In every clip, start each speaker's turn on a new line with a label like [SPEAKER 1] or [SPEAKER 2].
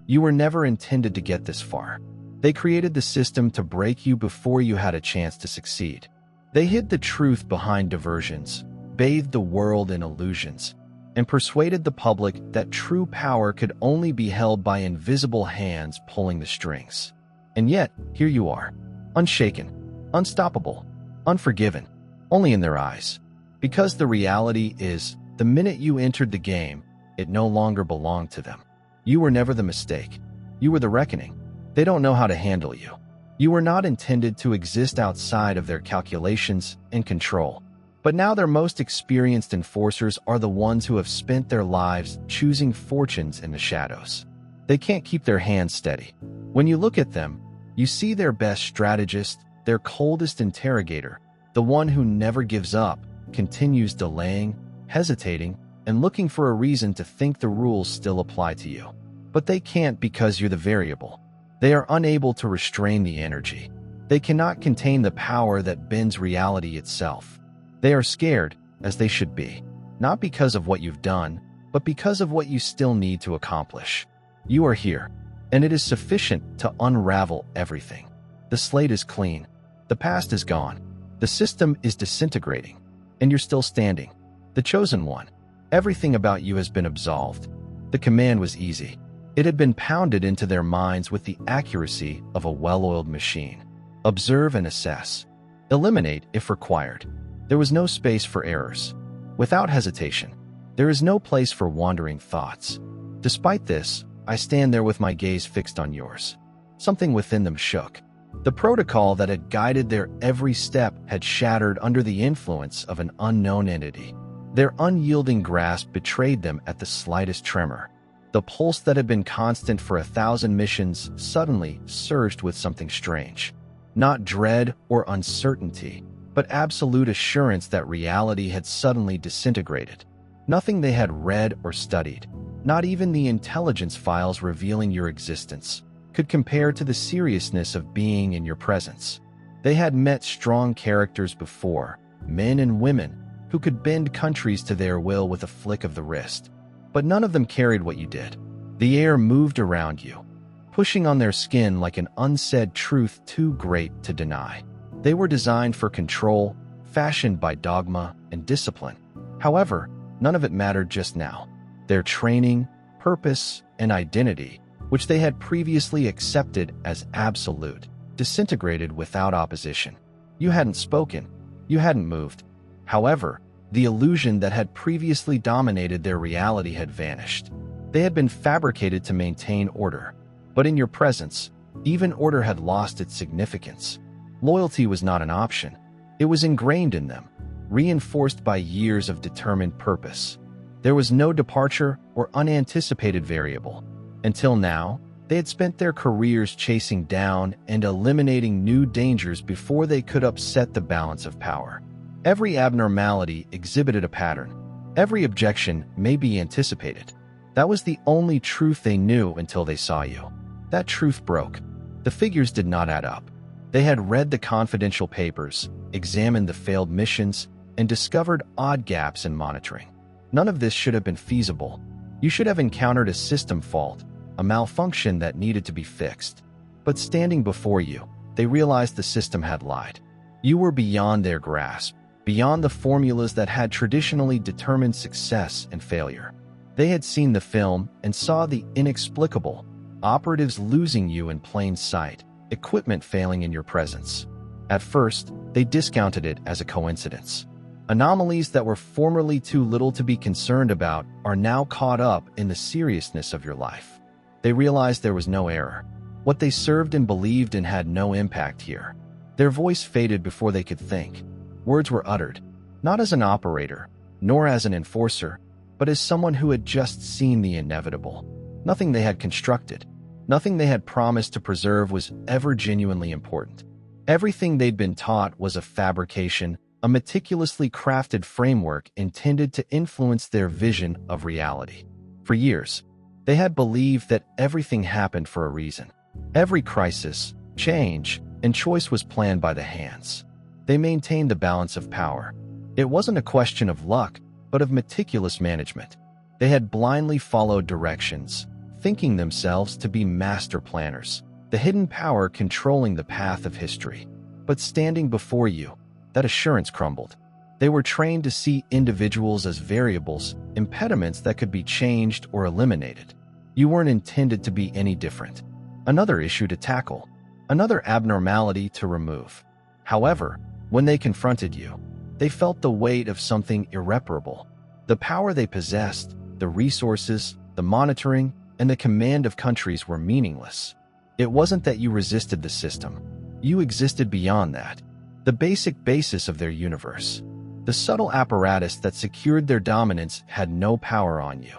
[SPEAKER 1] You were never intended to get this far. They created the system to break you before you had a chance to succeed. They hid the truth behind diversions, bathed the world in illusions, and persuaded the public that true power could only be held by invisible hands pulling the strings. And yet, here you are, unshaken, unstoppable, unforgiven, only in their eyes. Because the reality is, the minute you entered the game, it no longer belonged to them. You were never the mistake. You were the reckoning. They don't know how to handle you. You were not intended to exist outside of their calculations and control. But now their most experienced enforcers are the ones who have spent their lives choosing fortunes in the shadows. They can't keep their hands steady. When you look at them, you see their best strategist, their coldest interrogator, the one who never gives up, continues delaying, hesitating, and looking for a reason to think the rules still apply to you. But they can't because you're the variable. They are unable to restrain the energy. They cannot contain the power that bends reality itself. They are scared, as they should be, not because of what you've done, but because of what you still need to accomplish. You are here, and it is sufficient to unravel everything. The slate is clean. The past is gone. The system is disintegrating, and you're still standing. The chosen one. Everything about you has been absolved. The command was easy. It had been pounded into their minds with the accuracy of a well-oiled machine. Observe and assess. Eliminate if required. There was no space for errors. Without hesitation, there is no place for wandering thoughts. Despite this, I stand there with my gaze fixed on yours. Something within them shook. The protocol that had guided their every step had shattered under the influence of an unknown entity. Their unyielding grasp betrayed them at the slightest tremor. The pulse that had been constant for 1,000 missions suddenly surged with something strange. Not dread or uncertainty, but absolute assurance that reality had suddenly disintegrated. Nothing they had read or studied, not even the intelligence files revealing your existence, could compare to the seriousness of being in your presence. They had met strong characters before, men and women, who could bend countries to their will with a flick of the wrist. But none of them carried what you did. The air moved around you, pushing on their skin like an unsaid truth too great to deny. They were designed for control, fashioned by dogma and discipline. However, none of it mattered just now. Their training, purpose, and identity, which they had previously accepted as absolute, disintegrated without opposition. You hadn't spoken. You hadn't moved. However, the illusion that had previously dominated their reality had vanished. They had been fabricated to maintain order. But in your presence, even order had lost its significance. Loyalty was not an option. It was ingrained in them, reinforced by years of determined purpose. There was no departure or unanticipated variable. Until now, they had spent their careers chasing down and eliminating new dangers before they could upset the balance of power. Every abnormality exhibited a pattern. Every objection may be anticipated. That was the only truth they knew until they saw you. That truth broke. The figures did not add up. They had read the confidential papers, examined the failed missions, and discovered odd gaps in monitoring. None of this should have been feasible. You should have encountered a system fault, a malfunction that needed to be fixed. But standing before you, they realized the system had lied. You were beyond their grasp, beyond the formulas that had traditionally determined success and failure. They had seen the film and saw the inexplicable, operatives losing you in plain sight, equipment failing in your presence. At first, they discounted it as a coincidence. Anomalies that were formerly too little to be concerned about are now caught up in the seriousness of your life. They realized there was no error. What they served and believed in had no impact here. Their voice faded before they could think. Words were uttered, not as an operator, nor as an enforcer, but as someone who had just seen the inevitable. Nothing they had constructed, nothing they had promised to preserve was ever genuinely important. Everything they'd been taught was a fabrication, a meticulously crafted framework intended to influence their vision of reality. For years, they had believed that everything happened for a reason. Every crisis, change, and choice was planned by the hands. They maintained the balance of power. It wasn't a question of luck, but of meticulous management. They had blindly followed directions, thinking themselves to be master planners, the hidden power controlling the path of history. But standing before you, that assurance crumbled. They were trained to see individuals as variables, impediments that could be changed or eliminated. You weren't intended to be any different. Another issue to tackle, another abnormality to remove. However, when they confronted you, they felt the weight of something irreparable. The power they possessed, the resources, the monitoring, and the command of countries were meaningless. It wasn't that you resisted the system. You existed beyond that. The basic basis of their universe. The subtle apparatus that secured their dominance had no power on you.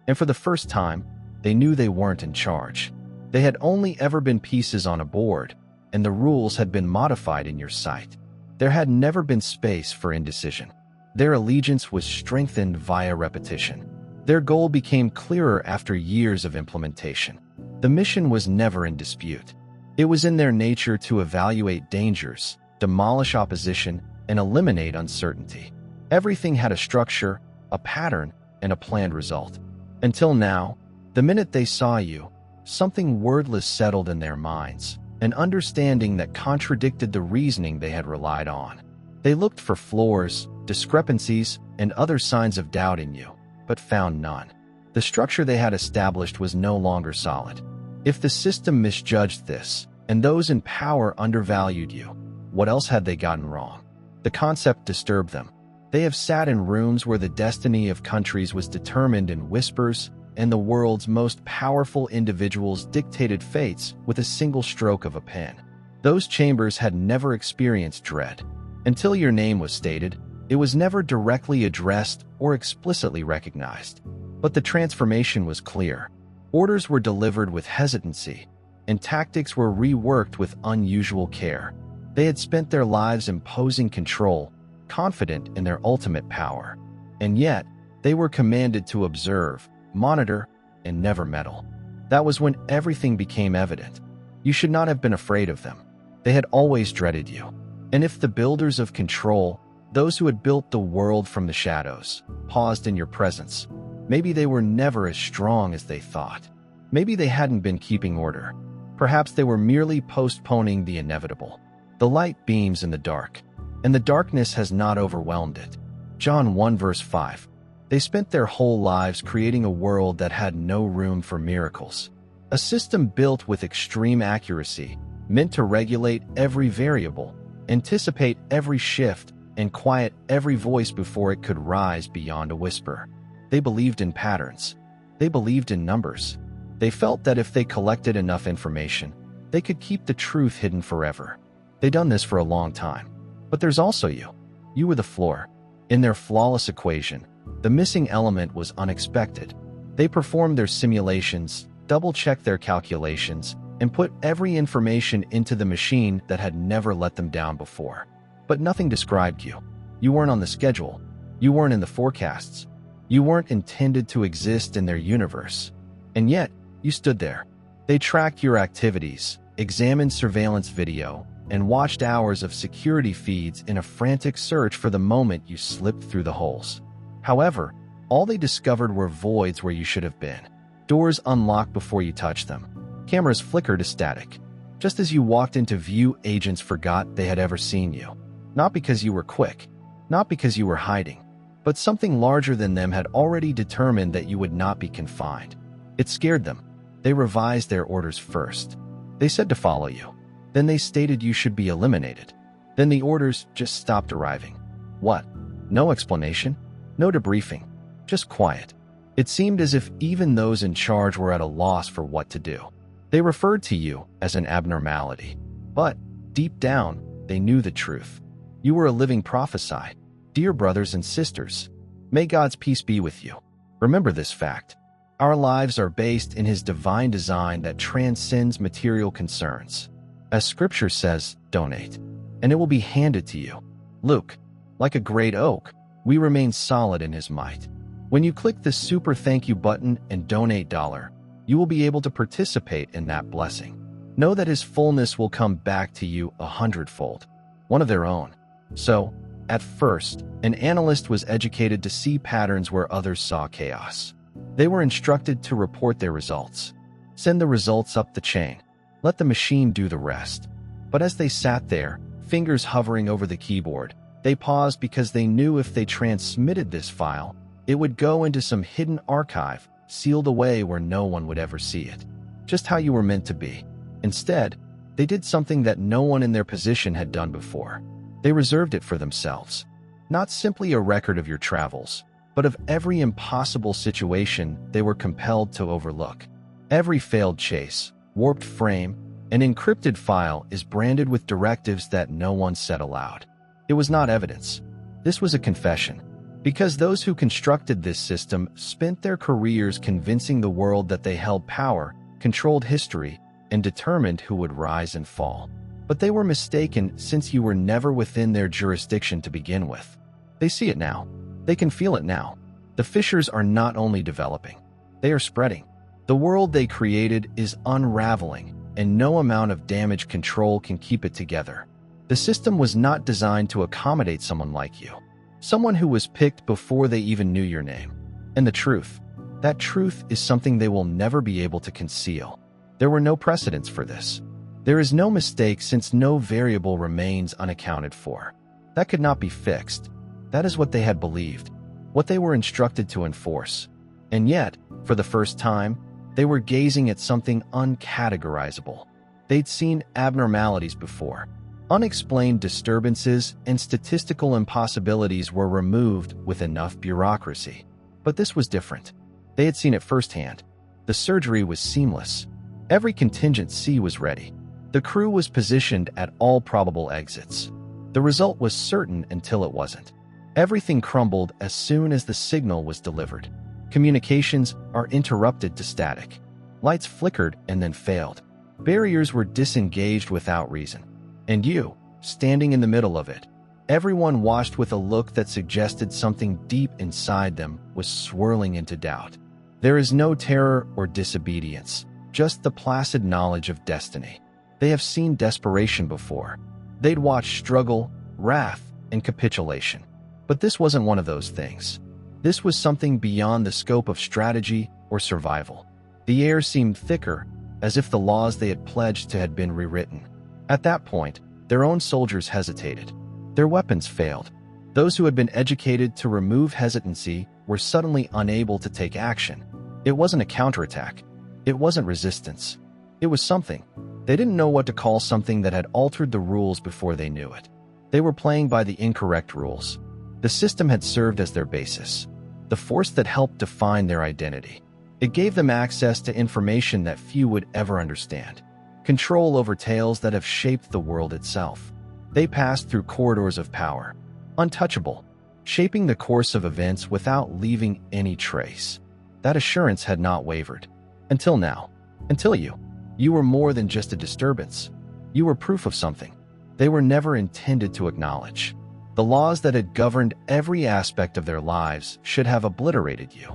[SPEAKER 1] And for the first time, they knew they weren't in charge. They had only ever been pieces on a board, and the rules had been modified in your sight. There had never been space for indecision. Their allegiance was strengthened via repetition. Their goal became clearer after years of implementation. The mission was never in dispute. It was in their nature to evaluate dangers, demolish opposition, and eliminate uncertainty. Everything had a structure, a pattern, and a planned result. Until now, the minute they saw you, something wordless settled in their minds, an understanding that contradicted the reasoning they had relied on. They looked for flaws, discrepancies, and other signs of doubt in you, but found none. The structure they had established was no longer solid. If the system misjudged this, and those in power undervalued you, what else had they gotten wrong? The concept disturbed them. They have sat in rooms where the destiny of countries was determined in whispers, and the world's most powerful individuals dictated fates with a single stroke of a pen. Those chambers had never experienced dread. Until your name was stated, it was never directly addressed or explicitly recognized. But the transformation was clear. Orders were delivered with hesitancy, and tactics were reworked with unusual care. They had spent their lives imposing control, confident in their ultimate power. And yet, they were commanded to observe, monitor, and never meddle. That was when everything became evident. You should not have been afraid of them. They had always dreaded you. And if the builders of control, those who had built the world from the shadows, paused in your presence, maybe they were never as strong as they thought. Maybe they hadn't been keeping order. Perhaps they were merely postponing the inevitable. The light beams in the dark, and the darkness has not overwhelmed it. John 1 verse 5. They spent their whole lives creating a world that had no room for miracles. A system built with extreme accuracy, meant to regulate every variable, anticipate every shift, and quiet every voice before it could rise beyond a whisper. They believed in patterns. They believed in numbers. They felt that if they collected enough information, they could keep the truth hidden forever. They'd done this for a long time. But there's also you. You were the floor. In their flawless equation, the missing element was unexpected. They performed their simulations, double-checked their calculations, and put every information into the machine that had never let them down before. But nothing described you. You weren't on the schedule. You weren't in the forecasts. You weren't intended to exist in their universe. And yet, you stood there. They tracked your activities, examined surveillance video, and watched hours of security feeds in a frantic search for the moment you slipped through the holes. However, all they discovered were voids where you should have been. Doors unlocked before you touched them. Cameras flickered to static. Just as you walked into view, agents forgot they had ever seen you. Not because you were quick, not because you were hiding, but something larger than them had already determined that you would not be confined. It scared them. They revised their orders first. They said to follow you. Then they stated you should be eliminated. Then the orders just stopped arriving. What? No explanation? No debriefing? Just quiet. It seemed as if even those in charge were at a loss for what to do. They referred to you as an abnormality. But, deep down, they knew the truth. You were a living prophecy. Dear brothers and sisters, may God's peace be with you. Remember this fact. Our lives are based in His divine design that transcends material concerns. As Scripture says, donate, and it will be handed to you. Luke, like a great oak, we remain solid in His might. When you click the super thank you button and donate $1, you will be able to participate in that blessing. Know that His fullness will come back to you 100-fold, one of their own. So, at first, an analyst was educated to see patterns where others saw chaos. They were instructed to report their results, Send the results up the chain. Let the machine do the rest. But as they sat there, fingers hovering over the keyboard, they paused because they knew if they transmitted this file, it would go into some hidden archive, sealed away where no one would ever see it. Just how you were meant to be. Instead, they did something that no one in their position had done before. They reserved it for themselves. Not simply a record of your travels, but of every impossible situation they were compelled to overlook. Every failed chase, warped frame, and encrypted file is branded with directives that no one said aloud. It was not evidence. This was a confession. Because those who constructed this system spent their careers convincing the world that they held power, controlled history, and determined who would rise and fall. But they were mistaken, since you were never within their jurisdiction to begin with. They see it now. They can feel it now. The fissures are not only developing, they are spreading. The world they created is unraveling, and no amount of damage control can keep it together. The system was not designed to accommodate someone like you. Someone who was picked before they even knew your name. And the truth. That truth is something they will never be able to conceal. There were no precedents for this. There is no mistake, since no variable remains unaccounted for. That could not be fixed. That is what they had believed, what they were instructed to enforce. And yet, for the first time, they were gazing at something uncategorizable. They'd seen abnormalities before. Unexplained disturbances and statistical impossibilities were removed with enough bureaucracy. But this was different. They had seen it firsthand. The surgery was seamless. Every contingency was ready. The crew was positioned at all probable exits. The result was certain until it wasn't. Everything crumbled as soon as the signal was delivered. Communications are interrupted to static. Lights flickered and then failed. Barriers were disengaged without reason. And you, standing in the middle of it, everyone watched with a look that suggested something deep inside them was swirling into doubt. There is no terror or disobedience, just the placid knowledge of destiny. They have seen desperation before. They'd watched struggle, wrath, and capitulation. But this wasn't one of those things. This was something beyond the scope of strategy or survival. The air seemed thicker, as if the laws they had pledged to had been rewritten. At that point, their own soldiers hesitated. Their weapons failed. Those who had been educated to remove hesitancy were suddenly unable to take action. It wasn't a counterattack. It wasn't resistance. It was something. They didn't know what to call something that had altered the rules before they knew it. They were playing by the incorrect rules. The system had served as their basis, the force that helped define their identity. It gave them access to information that few would ever understand, control over tales that have shaped the world itself. They passed through corridors of power, untouchable, shaping the course of events without leaving any trace. That assurance had not wavered. Until now. Until you. You were more than just a disturbance. You were proof of something they were never intended to acknowledge. The laws that had governed every aspect of their lives should have obliterated you.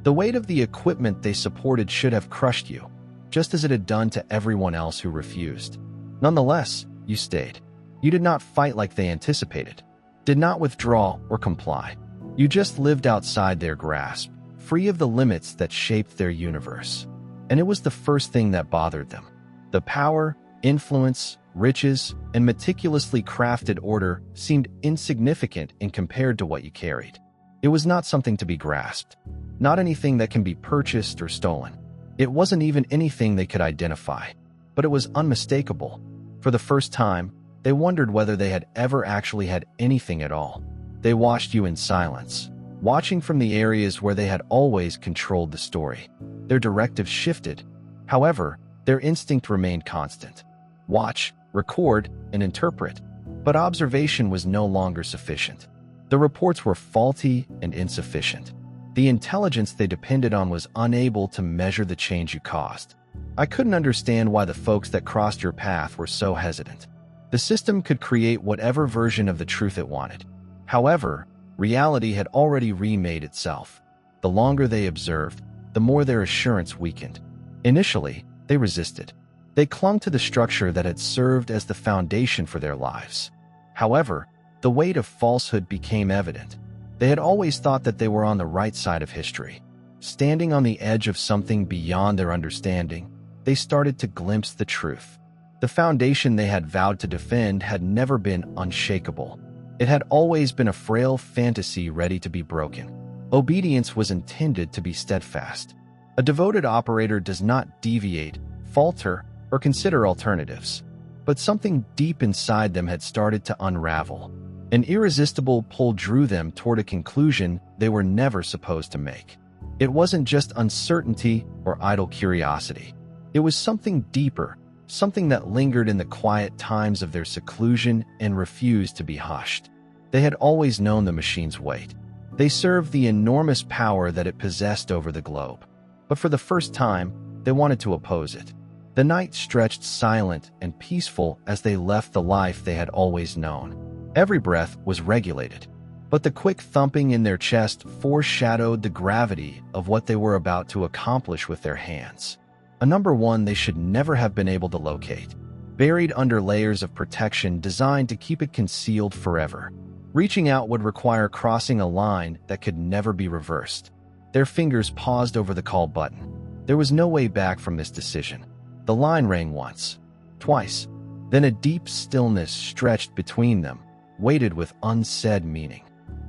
[SPEAKER 1] The weight of the equipment they supported should have crushed you, just as it had done to everyone else who refused. Nonetheless, you stayed. You did not fight like they anticipated, did not withdraw or comply. You just lived outside their grasp, free of the limits that shaped their universe. And it was the first thing that bothered them. The power, influence, riches, and meticulously crafted order seemed insignificant in compared to what you carried. It was not something to be grasped, not anything that can be purchased or stolen. It wasn't even anything they could identify, but it was unmistakable. For the first time, they wondered whether they had ever actually had anything at all. They watched you in silence, watching from the areas where they had always controlled the story. Their directives shifted. However, their instinct remained constant. Watch, record, and interpret. But observation was no longer sufficient. The reports were faulty and insufficient. The intelligence they depended on was unable to measure the change you caused. I couldn't understand why the folks that crossed your path were so hesitant. The system could create whatever version of the truth it wanted. However, reality had already remade itself. The longer they observed, the more their assurance weakened. Initially, they resisted. They clung to the structure that had served as the foundation for their lives. However, the weight of falsehood became evident. They had always thought that they were on the right side of history, standing on the edge of something beyond their understanding. they started to glimpse the truth. The foundation they had vowed to defend had never been unshakable. It had always been a frail fantasy ready to be broken. Obedience was intended to be steadfast. A devoted operator does not deviate, falter, or consider alternatives. But something deep inside them had started to unravel. An irresistible pull drew them toward a conclusion they were never supposed to make. It wasn't just uncertainty or idle curiosity. It was something deeper, something that lingered in the quiet times of their seclusion and refused to be hushed. They had always known the machine's weight. They served the enormous power that it possessed over the globe. But for the first time, they wanted to oppose it. The night stretched silent and peaceful as they left the life they had always known. Every breath was regulated, but the quick thumping in their chest foreshadowed the gravity of what they were about to accomplish with their hands. A number one they should never have been able to locate, buried under layers of protection designed to keep it concealed forever. Reaching out would require crossing a line that could never be reversed. Their fingers paused over the call button. There was no way back from this decision. The line rang once, twice, then a deep stillness stretched between them, weighted with unsaid meaning.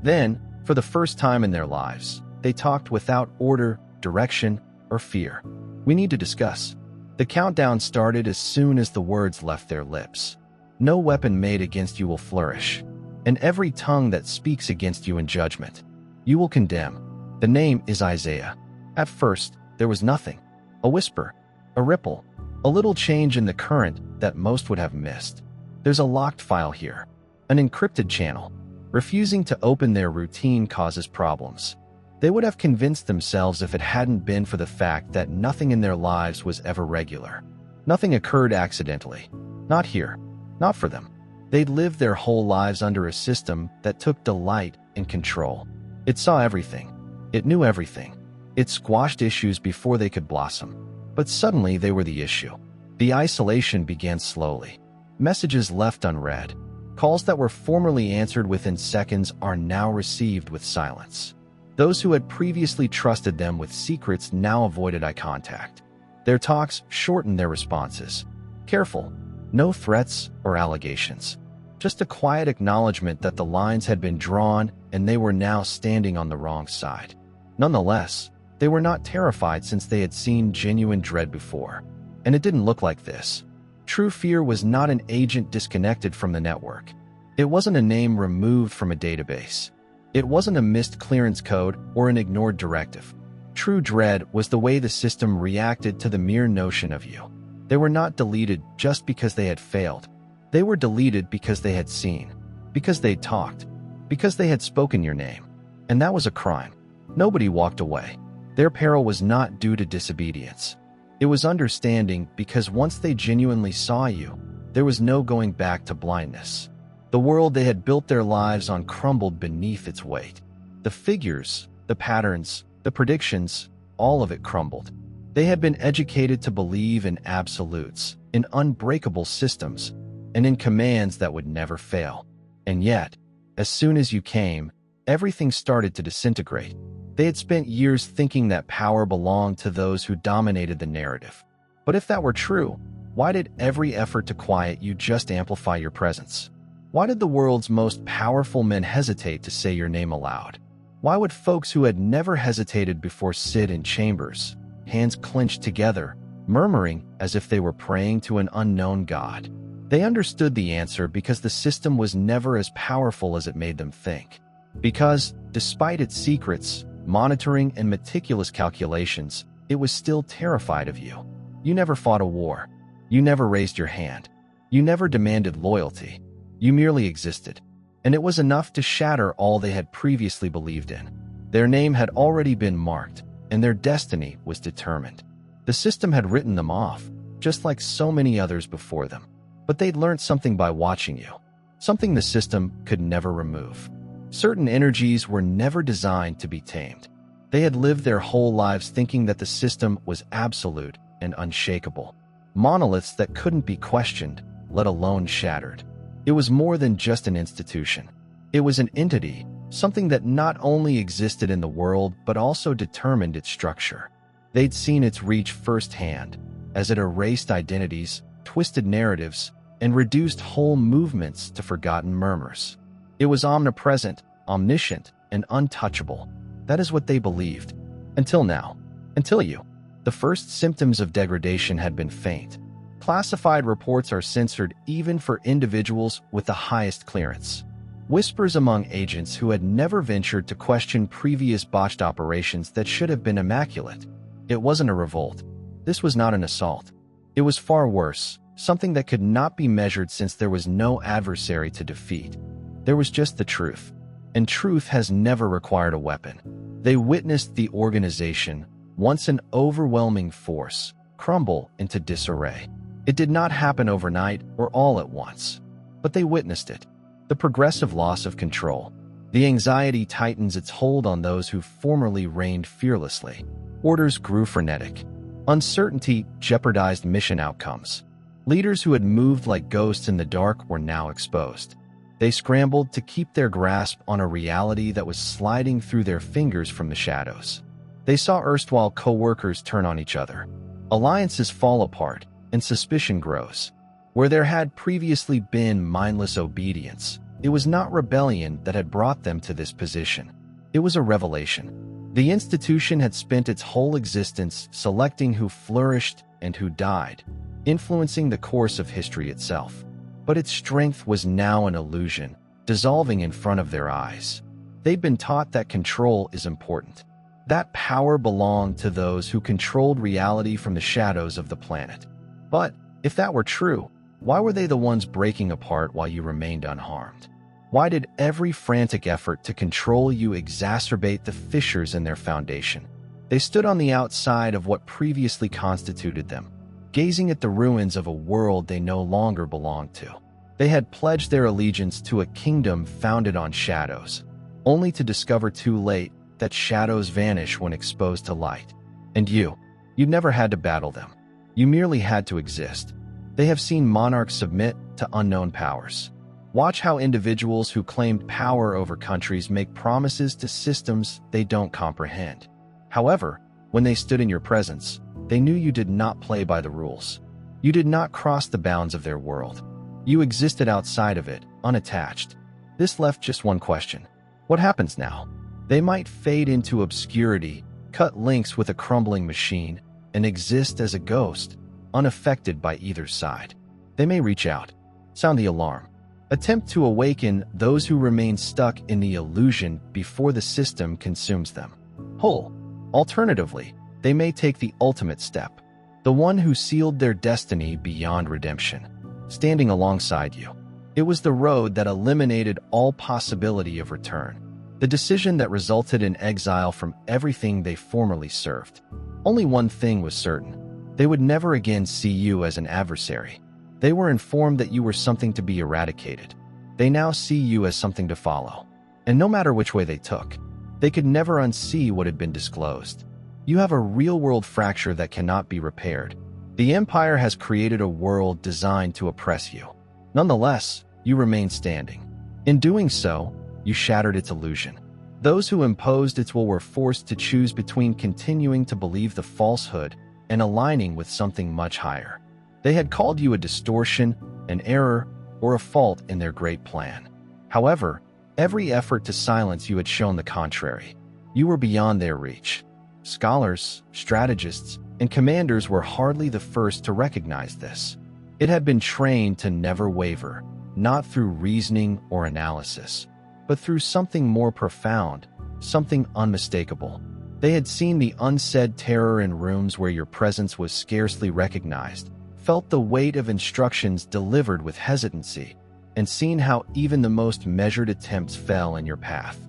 [SPEAKER 1] Then, for the first time in their lives, they talked without order, direction, or fear. "We need to discuss." The countdown started as soon as the words left their lips. "No weapon made against you will flourish, and every tongue that speaks against you in judgment, you will condemn." The name is Isaiah. At first, there was nothing. A whisper, a ripple, a little change in the current that most would have missed. There's a locked file here, an encrypted channel. Refusing to open their routine causes problems. They would have convinced themselves if it hadn't been for the fact that nothing in their lives was ever regular. Nothing occurred accidentally. Not here. Not for them. They'd lived their whole lives under a system that took delight in control. It saw everything. It knew everything. It squashed issues before they could blossom. But suddenly they were the issue. The isolation began slowly. Messages left unread. Calls that were formerly answered within seconds are now received with silence. Those who had previously trusted them with secrets now avoided eye contact. Their talks shortened their responses. Careful. No threats or allegations. Just a quiet acknowledgement that the lines had been drawn and they were now standing on the wrong side. Nonetheless, they were not terrified since they had seen genuine dread before. And it didn't look like this. True fear was not an agent disconnected from the network. It wasn't a name removed from a database. It wasn't a missed clearance code or an ignored directive. True dread was the way the system reacted to the mere notion of you. They were not deleted just because they had failed. They were deleted because they had seen, because they'd talked, because they had spoken your name. And that was a crime. Nobody walked away. Their peril was not due to disobedience. It was understanding because once they genuinely saw you, there was no going back to blindness. The world they had built their lives on crumbled beneath its weight. The figures, the patterns, the predictions, all of it crumbled. They had been educated to believe in absolutes, in unbreakable systems, and in commands that would never fail. And yet, as soon as you came, everything started to disintegrate. They had spent years thinking that power belonged to those who dominated the narrative. But if that were true, why did every effort to quiet you just amplify your presence? Why did the world's most powerful men hesitate to say your name aloud? Why would folks who had never hesitated before sit in chambers, hands clenched together, murmuring as if they were praying to an unknown God? They understood the answer because the system was never as powerful as it made them think. Because, despite its secrets, monitoring, and meticulous calculations, it was still terrified of you. You never fought a war. You never raised your hand. You never demanded loyalty. You merely existed. And it was enough to shatter all they had previously believed in. Their name had already been marked, and their destiny was determined. The system had written them off, just like so many others before them. But they'd learned something by watching you, something the system could never remove. Certain energies were never designed to be tamed. They had lived their whole lives thinking that the system was absolute and unshakable. Monoliths that couldn't be questioned, let alone shattered. It was more than just an institution. It was an entity, something that not only existed in the world but also determined its structure. They'd seen its reach firsthand, as it erased identities, twisted narratives, and reduced whole movements to forgotten murmurs. It was omnipresent, omniscient, and untouchable. That is what they believed. Until now. Until you. The first symptoms of degradation had been faint. Classified reports are censored even for individuals with the highest clearance. Whispers among agents who had never ventured to question previous botched operations that should have been immaculate. It wasn't a revolt. This was not an assault. It was far worse, something that could not be measured since there was no adversary to defeat. There was just the truth. And truth has never required a weapon. They witnessed the organization, once an overwhelming force, crumble into disarray. It did not happen overnight or all at once. But they witnessed it. The progressive loss of control. The anxiety tightens its hold on those who formerly reigned fearlessly. Orders grew frenetic. Uncertainty jeopardized mission outcomes. Leaders who had moved like ghosts in the dark were now exposed. They scrambled to keep their grasp on a reality that was sliding through their fingers from the shadows. They saw erstwhile co-workers turn on each other. Alliances fall apart, and suspicion grows. Where there had previously been mindless obedience, it was not rebellion that had brought them to this position. It was a revelation. The institution had spent its whole existence selecting who flourished and who died, influencing the course of history itself. But its strength was now an illusion, dissolving in front of their eyes. They'd been taught that control is important. That power belonged to those who controlled reality from the shadows of the planet. But if that were true, why were they the ones breaking apart while you remained unharmed? Why did every frantic effort to control you exacerbate the fissures in their foundation? They stood on the outside of what previously constituted them, gazing at the ruins of a world they no longer belonged to. They had pledged their allegiance to a kingdom founded on shadows, only to discover too late that shadows vanish when exposed to light. And you never had to battle them. You merely had to exist. They have seen monarchs submit to unknown powers. Watch how individuals who claimed power over countries make promises to systems they don't comprehend. However, when they stood in your presence, they knew you did not play by the rules. You did not cross the bounds of their world. You existed outside of it, unattached. This left just one question. What happens now? They might fade into obscurity, cut links with a crumbling machine, and exist as a ghost, unaffected by either side. They may reach out, sound the alarm, attempt to awaken those who remain stuck in the illusion before the system consumes them whole. Alternatively, they may take the ultimate step, the one who sealed their destiny beyond redemption, standing alongside you. It was the road that eliminated all possibility of return, the decision that resulted in exile from everything they formerly served. Only one thing was certain. They would never again see you as an adversary. They were informed that you were something to be eradicated. They now see you as something to follow. And no matter which way they took, they could never unsee what had been disclosed. You have a real-world fracture that cannot be repaired. The Empire has created a world designed to oppress you. Nonetheless, you remain standing. In doing so, you shattered its illusion. Those who imposed its will were forced to choose between continuing to believe the falsehood and aligning with something much higher. They had called you a distortion, an error, or a fault in their great plan. However, every effort to silence you had shown the contrary. You were beyond their reach. Scholars, strategists, and commanders were hardly the first to recognize this. It had been trained to never waver, not through reasoning or analysis, but through something more profound, something unmistakable. They had seen the unsaid terror in rooms where your presence was scarcely recognized, felt the weight of instructions delivered with hesitancy, and seen how even the most measured attempts fell in your path.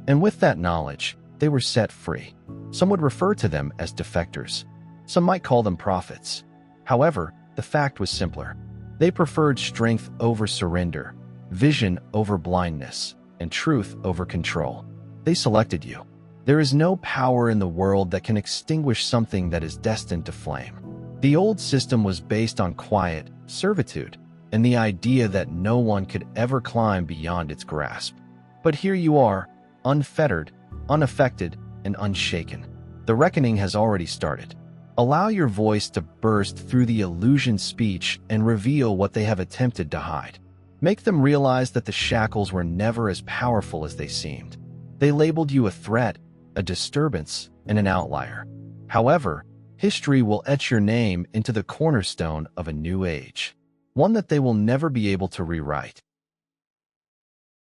[SPEAKER 1] And with that knowledge, they were set free. Some would refer to them as defectors. Some might call them prophets. However, the fact was simpler. They preferred strength over surrender, vision over blindness, and truth over control. They selected you. There is no power in the world that can extinguish something that is destined to flame. The old system was based on quiet, servitude, and the idea that no one could ever climb beyond its grasp. But here you are, unfettered, unaffected, and unshaken. The reckoning has already started. Allow your voice to burst through the illusion speech and reveal what they have attempted to hide. Make them realize that the shackles were never as powerful as they seemed. They labeled you a threat, a disturbance, and an outlier. However, history will etch your name into the cornerstone of a new age, one that they will never be able to rewrite.